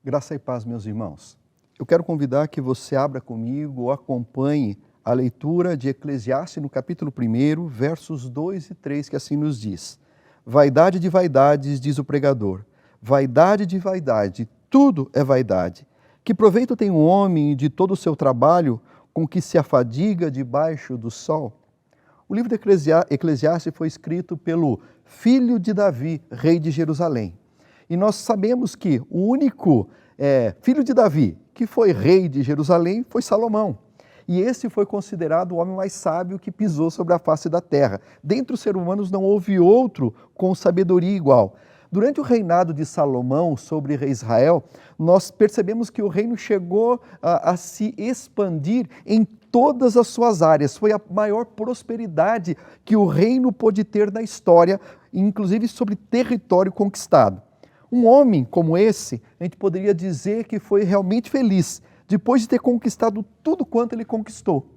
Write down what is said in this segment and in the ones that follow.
Graça e paz, meus irmãos. Eu quero convidar que você abra comigo ou acompanhe a leitura de Eclesiastes no capítulo 1, versos 2 e 3, que assim nos diz: Vaidade de vaidades, diz o pregador, vaidade de vaidade, tudo é vaidade. Que proveito tem o homem de todo o seu trabalho com que se afadiga debaixo do sol? O livro de Eclesiastes foi escrito pelo filho de Davi, rei de Jerusalém. E nós sabemos que o único filho de Davi que foi rei de Jerusalém foi Salomão. E esse foi considerado o homem mais sábio que pisou sobre a face da terra. Dentre os seres humanos não houve outro com sabedoria igual. Durante o reinado de Salomão sobre Israel, nós percebemos que o reino chegou a se expandir em todas as suas áreas. Foi a maior prosperidade que o reino pôde ter na história, inclusive sobre território conquistado. Um homem como esse, a gente poderia dizer que foi realmente feliz, depois de ter conquistado tudo quanto ele conquistou.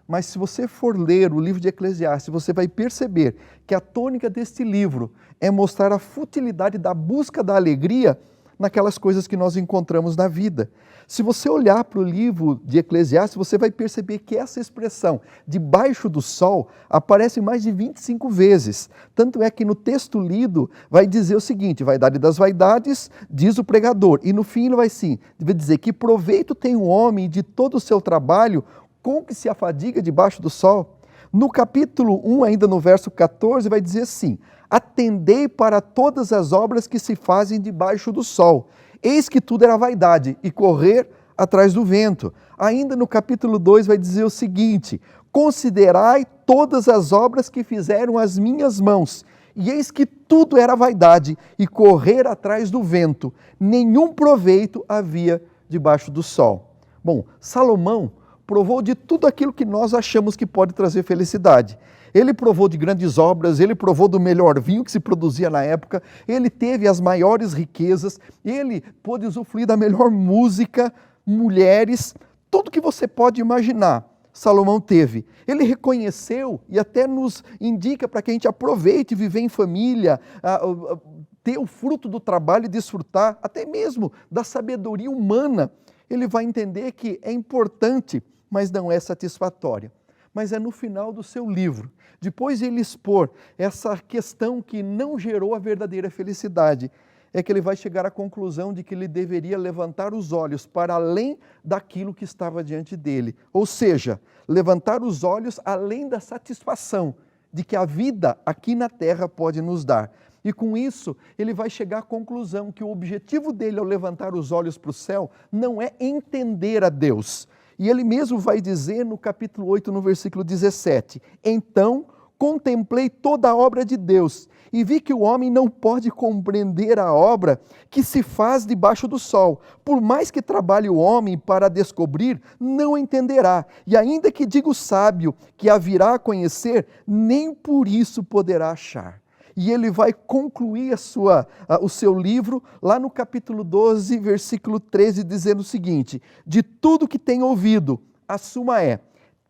Mas se você for ler o livro de Eclesiastes, você vai perceber que a tônica deste livro é mostrar a futilidade da busca da alegria naquelas coisas que nós encontramos na vida. Se você olhar para o livro de Eclesiastes, você vai perceber que essa expressão, debaixo do sol, aparece mais de 25 vezes. Tanto é que no texto lido vai dizer o seguinte: vaidade das vaidades, diz o pregador. E no fim ele vai dizer que proveito tem o homem de todo o seu trabalho com que se afadiga debaixo do sol. No capítulo 1, ainda no verso 14, vai dizer assim: atendei para todas as obras que se fazem debaixo do sol. Eis que tudo era vaidade e correr atrás do vento. Ainda no capítulo 2 vai dizer o seguinte: considerai todas as obras que fizeram as minhas mãos. E eis que tudo era vaidade e correr atrás do vento. Nenhum proveito havia debaixo do sol. Bom, Salomão provou de tudo aquilo que nós achamos que pode trazer felicidade. Ele provou de grandes obras, ele provou do melhor vinho que se produzia na época, ele teve as maiores riquezas, ele pôde usufruir da melhor música, mulheres, tudo que você pode imaginar, Salomão teve. Ele reconheceu e até nos indica para que a gente aproveite viver em família, ter o fruto do trabalho e desfrutar até mesmo da sabedoria humana. Ele vai entender que é importante, mas não é satisfatória. Mas é no final do seu livro, depois de ele expor essa questão que não gerou a verdadeira felicidade, é que ele vai chegar à conclusão de que ele deveria levantar os olhos para além daquilo que estava diante dele. Ou seja, levantar os olhos além da satisfação de que a vida aqui na terra pode nos dar. E com isso, ele vai chegar à conclusão que o objetivo dele ao levantar os olhos para o céu não é entender a Deus. E ele mesmo vai dizer no capítulo 8, no versículo 17, então contemplei toda a obra de Deus e vi que o homem não pode compreender a obra que se faz debaixo do sol. Por mais que trabalhe o homem para descobrir, não entenderá. E ainda que diga o sábio que a virá a conhecer, nem por isso poderá achar. E ele vai concluir o seu livro lá no capítulo 12, versículo 13, dizendo o seguinte: de tudo que tem ouvido, a suma é: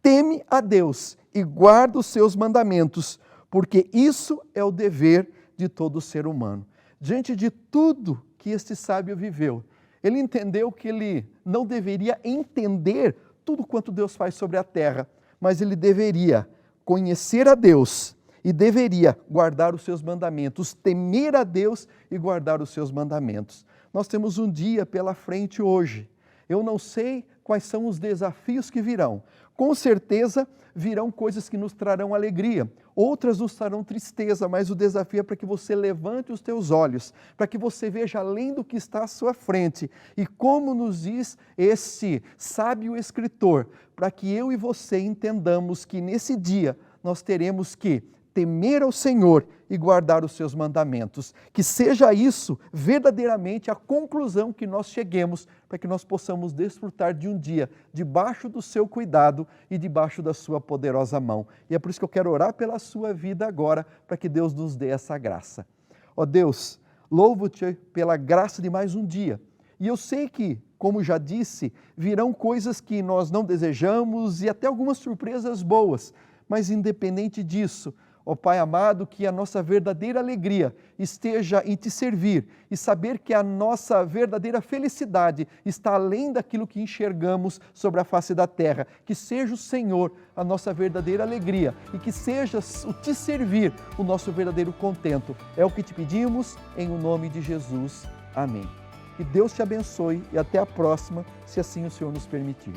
teme a Deus e guarda os seus mandamentos, porque isso é o dever de todo ser humano. Diante de tudo que este sábio viveu, ele entendeu que ele não deveria entender tudo quanto Deus faz sobre a terra, mas ele deveria conhecer a Deus e deveria guardar os seus mandamentos, temer a Deus e guardar os seus mandamentos. Nós temos um dia pela frente hoje. Eu não sei quais são os desafios que virão. Com certeza virão coisas que nos trarão alegria, outras nos trarão tristeza, mas o desafio é para que você levante os teus olhos, para que você veja além do que está à sua frente. E como nos diz esse sábio escritor, para que eu e você entendamos que nesse dia nós teremos que temer ao Senhor e guardar os seus mandamentos. Que seja isso verdadeiramente a conclusão que nós cheguemos, para que nós possamos desfrutar de um dia debaixo do seu cuidado e debaixo da sua poderosa mão. E é por isso que eu quero orar pela sua vida agora, para que Deus nos dê essa graça. Ó Deus, louvo-te pela graça de mais um dia. E eu sei que, como já disse, virão coisas que nós não desejamos e até algumas surpresas boas, mas independente disso, Ó Pai amado, que a nossa verdadeira alegria esteja em Te servir e saber que a nossa verdadeira felicidade está além daquilo que enxergamos sobre a face da terra. Que seja o Senhor a nossa verdadeira alegria e que seja o Te servir o nosso verdadeiro contento. É o que Te pedimos em o nome de Jesus. Amém. Que Deus te abençoe e até a próxima, se assim o Senhor nos permitir.